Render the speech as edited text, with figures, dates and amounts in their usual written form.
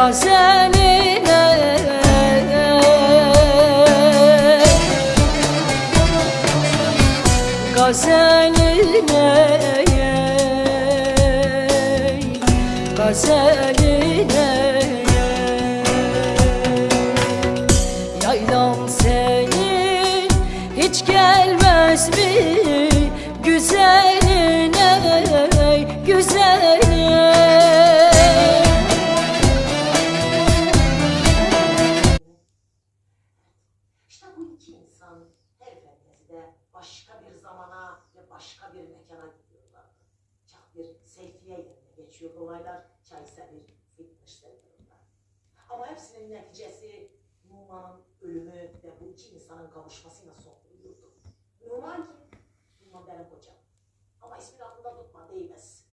gazeline, gazeline, gazeline. Yaylam senin hiç gelmez mi güzeline, güzeline. İşte bu iki insan her fantezide başka bir zamana ve başka bir mekana gidiyorlar. Çak bir Seyfiye yerine geçiyor olaylar, çay ise bir fitness center'ında. Ama hepsinin neticesi Numan'ın ölümü ve bu iki insanın kavuşmasıyla son buluyordu. Numan kim? Numan benim kocam. Ama ismini aklında tutma, değmez.